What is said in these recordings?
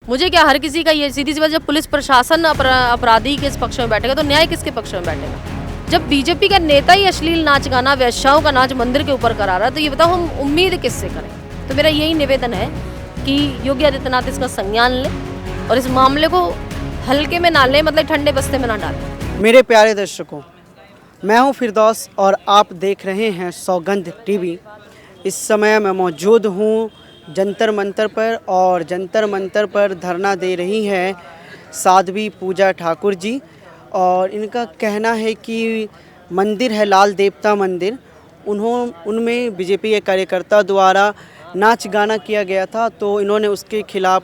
मुझे क्या, हर किसी का ये सीधी सी बात, जब पुलिस प्रशासन अपराधी के पक्ष में बैठेगा तो न्याय किसके पक्ष में बैठेगा? जब बीजेपी का नेता ही अश्लील नाच गाना, वेश्याओं का नाच मंदिर के ऊपर करा रहा है, तो ये बताओ हम उम्मीद किससे करें? तो मेरा यही निवेदन है कि योगी आदित्यनाथ इसका संज्ञान लें और इस मामले को हल्के में ना लें, मतलब ठंडे बस्ते में ना डालें। मेरे प्यारे दर्शकों, मैं हूं फिरदौस और आप देख रहे हैं सौगंध टीवी। इस समय मैं मौजूद हूं जंतर मंतर पर और जंतर मंतर पर धरना दे रही हैं साध्वी पूजा ठाकुर जी। और इनका कहना है कि मंदिर है लाल देवता मंदिर, उनमें बीजेपी के कार्यकर्ता द्वारा नाच गाना किया गया था, तो इन्होंने उसके खिलाफ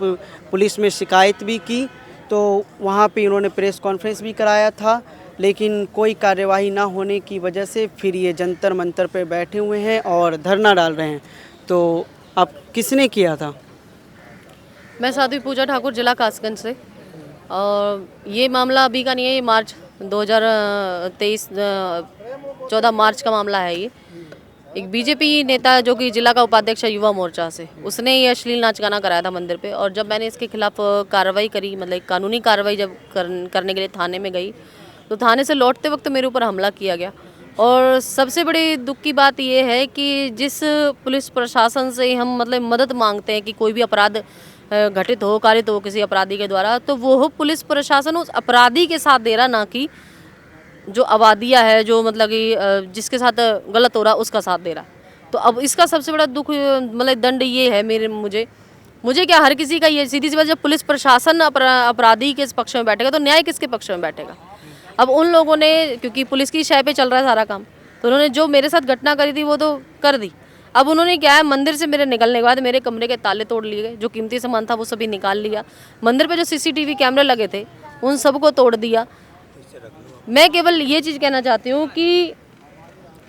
पुलिस में शिकायत भी की। तो वहाँ पे इन्होंने प्रेस कॉन्फ्रेंस भी कराया था, लेकिन कोई कार्यवाही ना होने की वजह से फिर ये जंतर मंतर पे बैठे हुए हैं और धरना डाल रहे हैं। तो अब किसने किया था? मैं साध्वी पूजा ठाकुर, जिला कासगंज से। और ये मामला अभी का नहीं है, ये मार्च 2023 14 मार्च का मामला है। ये एक बीजेपी नेता जो कि जिला का उपाध्यक्ष है युवा मोर्चा से, उसने ये अश्लील नाच गाना कराया था मंदिर पे। और जब मैंने इसके खिलाफ कार्रवाई करी, मतलब एक कानूनी कार्रवाई जब करने के लिए थाने में गई, तो थाने से लौटते वक्त मेरे ऊपर हमला किया गया। और सबसे बड़ी दुख की बात यह है कि जिस पुलिस प्रशासन से हम मतलब मदद मांगते हैं कि कोई भी अपराध घटित हो, कारित हो किसी अपराधी के द्वारा, तो वो पुलिस प्रशासन उस अपराधी के साथ दे रहा, ना कि जो आबादिया है, जो मतलब कि जिसके साथ गलत हो रहा उसका साथ दे रहा। तो अब इसका सबसे बड़ा दुख मतलब दंड ये है मुझे क्या, हर किसी का ये सीधी सी बात, जब पुलिस प्रशासन अपराधी के पक्ष में बैठेगा तो न्याय किसके पक्ष में बैठेगा? अब उन लोगों ने, क्योंकि पुलिस की शय पे चल रहा है सारा काम, तो उन्होंने जो मेरे साथ घटना करी थी वो तो कर दी। अब उन्होंने क्या है, मंदिर से मेरे निकलने के बाद मेरे कमरे के ताले तोड़ लिए गए, जो कीमती सामान था वो सभी निकाल लिया। मंदिर पे जो सीसीटीवी कैमरे लगे थे उन सबको तोड़ दिया। मैं केवल ये चीज़ कहना चाहती हूँ कि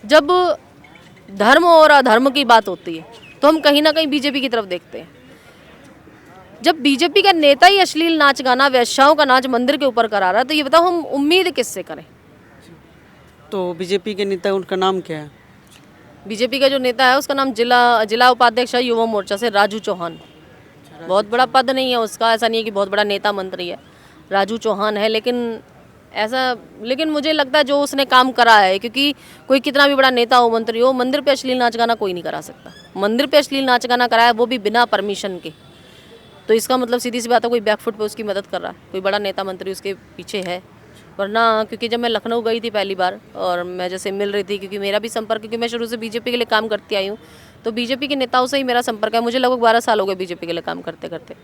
जब धर्म और अधर्म की बात होती है तो हम कहीं ना कहीं बीजेपी की तरफ देखते हैं। जब बीजेपी का नेता ही अश्लील नाच गाना, वेश्याओं का नाच मंदिर के ऊपर करा रहा है, तो ये बताओ हम उम्मीद किससे करें? तो बीजेपी के नेता, उनका नाम क्या है? बीजेपी का जो नेता है उसका नाम जिला उपाध्यक्ष है युवा मोर्चा से, राजू चौहान। बहुत बड़ा पद नहीं है उसका, ऐसा नहीं है कि बहुत बड़ा नेता मंत्री है, राजू चौहान है। लेकिन मुझे लगता है जो उसने काम करा है, क्योंकि कोई कितना भी बड़ा नेता हो, मंत्री हो, मंदिर पे अश्लील नाच गाना कोई नहीं करा सकता। मंदिर पे अश्लील नाच गाना कराया, वो भी बिना परमिशन के, तो इसका मतलब सीधी सी बात है कोई बैकफुट पे उसकी मदद कर रहा है, कोई बड़ा नेता मंत्री उसके पीछे है। वरना क्योंकि जब मैं लखनऊ गई थी पहली बार और मैं जैसे मिल रही थी, क्योंकि मेरा भी संपर्क, क्योंकि मैं शुरू से बीजेपी के लिए काम करती आई हूँ, तो बीजेपी के नेताओं से ही मेरा संपर्क है। मुझे लगभग 12 साल हो गए बीजेपी के लिए काम करते करते,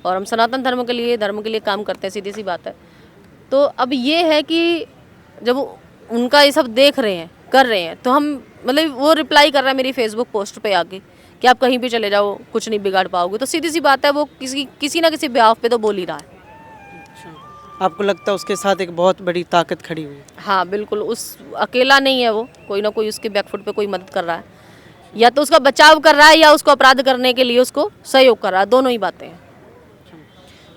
और हम सनातन धर्म के लिए काम करते हैं, सीधी सी बात है। तो अब ये है कि जब उनका ये सब देख रहे हैं, कर रहे हैं, तो हम मतलब वो रिप्लाई कर रहा है मेरी फेसबुक पोस्ट पे आके कि आप कहीं भी चले जाओ, कुछ नहीं बिगाड़ पाओगे। तो सीधी सी बात है वो किसी ना किसी ब्याह पे तो बोल ही रहा है। आपको लगता है उसके साथ एक बहुत बड़ी ताकत खड़ी हुई है? हाँ बिल्कुल, उस अकेला नहीं है वो, कोई ना कोई उसके बैकफुट पे कोई मदद कर रहा है, या तो उसका बचाव कर रहा है या उसको अपराध करने के लिए उसको सहयोग कर रहा है, दोनों ही बातें हैं।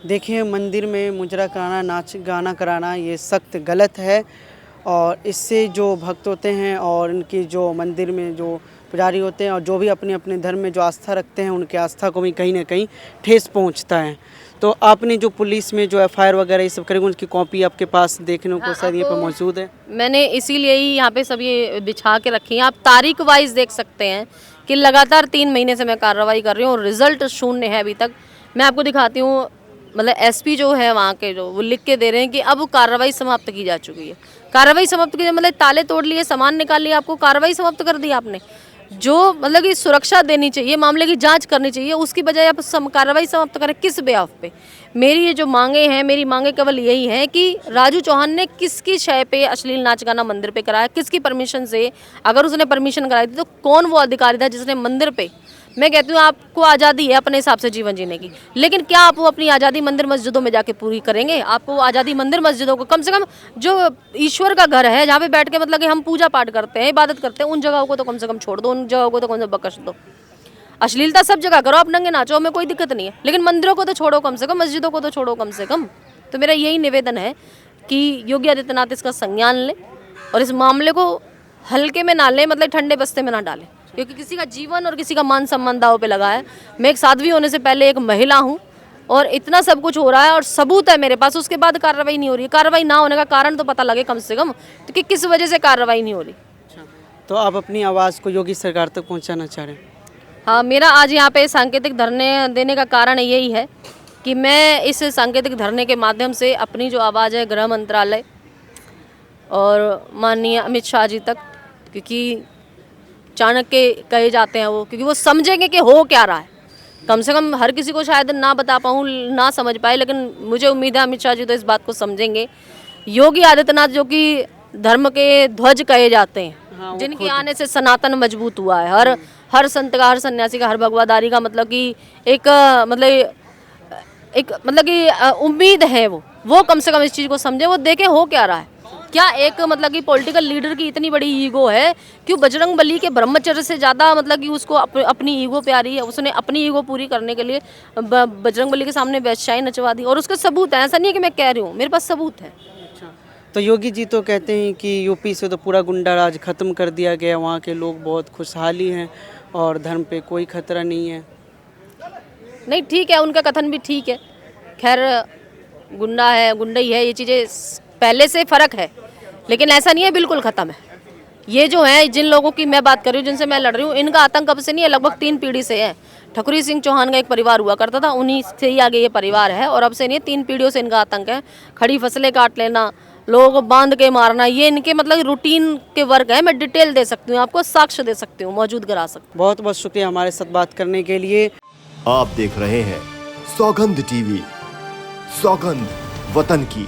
देखिए, मंदिर में मुजरा कराना, नाच गाना कराना, ये सख्त गलत है। और इससे जो भक्त होते हैं और इनकी जो मंदिर में जो पुजारी होते हैं और जो भी अपने अपने धर्म में जो आस्था रखते हैं, उनकी आस्था को भी कहीं ना कहीं ठेस पहुंचता है। तो आपने जो पुलिस में जो एफआईआर वगैरह ये सब करेंगे, उनकी कॉपी आपके पास देखने को शायद ये पर मौजूद है? मैंने इसीलिए ही यहाँ पे सब ये बिछा के रखी हैं। आप तारीख वाइज देख सकते हैं कि लगातार 3 महीने से मैं कार्रवाई कर रही हूँ और रिजल्ट शून्य है अभी तक। मैं आपको दिखाती हूँ, मतलब एसपी जो है वहाँ के, जो वो लिख के दे रहे हैं कि अब कार्रवाई समाप्त की जा चुकी है। कार्रवाई समाप्त की, मतलब ताले तोड़ लिए, सामान निकाल लिया, आपको कार्रवाई समाप्त कर दी आपने। जो मतलब कि सुरक्षा देनी चाहिए, मामले की जांच करनी चाहिए, उसकी बजाय आप कार्रवाई समाप्त करें किस बेआफ पे? मेरी ये जो मांगे हैं, मेरी मांगे केवल यही है कि राजू चौहान ने किसकी शय पे अश्लील नाच गाना मंदिर पे कराया, किसकी परमिशन से? अगर उसने परमिशन कराई थी तो कौन वो अधिकारी था जिसने मंदिर पे? मैं कहती हूँ आपको आज़ादी है अपने हिसाब से जीवन जीने की, लेकिन क्या आप वो अपनी आज़ादी मंदिर मस्जिदों में जाके पूरी करेंगे? आपको आज़ादी मंदिर मस्जिदों को, कम से कम जो ईश्वर का घर है, जहाँ पे बैठ के मतलब कि हम पूजा पाठ करते हैं, इबादत करते हैं, उन जगहों को तो कम से कम छोड़ दो, उन जगहों को तो कम से कम बख्श दो। अश्लीलता सब जगह करो, आप नंगे नाचो, हमें कोई दिक्कत नहीं है, लेकिन मंदिरों को तो छोड़ो कम से कम, मस्जिदों को तो छोड़ो कम से कम। तो मेरा यही निवेदन है कि योगी आदित्यनाथ इसका संज्ञान लें और इस मामले को हल्के में ना लें, मतलब ठंडे बस्ते में ना डालें, क्योंकि किसी का जीवन और किसी का मान सम्मान दांव पे लगा है। मैं एक साध्वी होने से पहले एक महिला हूँ और इतना सब कुछ हो रहा है और सबूत है मेरे पास, उसके बाद कार्रवाई नहीं हो रही है। कार्रवाई ना होने का कारण तो पता लगे कम से कम, तो कि किस वजह से कार्रवाई नहीं हो रही। तो आप अपनी आवाज़ को योगी सरकार तक पहुंचाना चाह रहे हैं? हाँ, मेरा आज यहाँ पे सांकेतिक धरने देने का कारण यही है कि मैं इस सांकेतिक धरने के माध्यम से अपनी जो आवाज़ है गृह मंत्रालय और माननीय अमित शाह जी तक, क्योंकि चाणक्य कहे जाते हैं वो, क्योंकि वो समझेंगे कि हो क्या रहा है। कम से कम हर किसी को शायद ना बता पाऊँ, ना समझ पाए, लेकिन मुझे उम्मीद है अमित शाह जी तो इस बात को समझेंगे। योगी आदित्यनाथ जो कि धर्म के ध्वज कहे जाते हैं, हाँ, जिनके आने से सनातन मजबूत हुआ है, हर संत का, हर सन्यासी का, हर भगवादारी का, मतलब कि एक मतलब कि उम्मीद है वो कम से कम इस चीज़ को समझे, वो देखे हो क्या रहा है। क्या एक मतलब कि पॉलिटिकल लीडर की इतनी बड़ी ईगो है, क्यों बजरंग बली के ब्रह्मचर्य से ज़्यादा मतलब कि उसको अपनी ईगो प्यारी है। उसने अपनी ईगो पूरी करने के लिए बजरंग बली के सामने वेश्याएं नचवा दी, और उसके सबूत है, ऐसा नहीं है कि मैं कह रही हूँ, मेरे पास सबूत है। तो योगी जी तो कहते हैं कि यूपी से तो पूरा गुंडा राज खत्म कर दिया गया, वहाँ के लोग बहुत खुशहाली हैं और धर्म पे कोई खतरा नहीं है। नहीं, ठीक है, उनका कथन भी ठीक है। खैर, गुंडा है, गुंडा ही है, ये चीज़ें पहले से फ़र्क है, लेकिन ऐसा नहीं है बिल्कुल ख़त्म है। ये जो है, जिन लोगों की मैं बात कर रही हूँ, जिनसे मैं लड़ रही हूँ, इनका आतंक कब से नहीं है, लगभग 3 पीढ़ी से है। ठकुरी सिंह चौहान का एक परिवार हुआ करता था, उन्हीं से ही आगे ये परिवार है, और अब से नहीं है, 3 पीढ़ियों से इनका आतंक है। खड़ी फसलें काट लेना, लोगों को बांध के मारना, ये इनके मतलब रूटीन के वर्क है। मैं डिटेल दे सकती हूँ, आपको साक्ष्य दे सकती हूँ, मौजूद करा सकती हूँ। बहुत बहुत शुक्रिया हमारे साथ बात करने के लिए। आप देख रहे हैं सौगंध टीवी, सौगंध वतन की।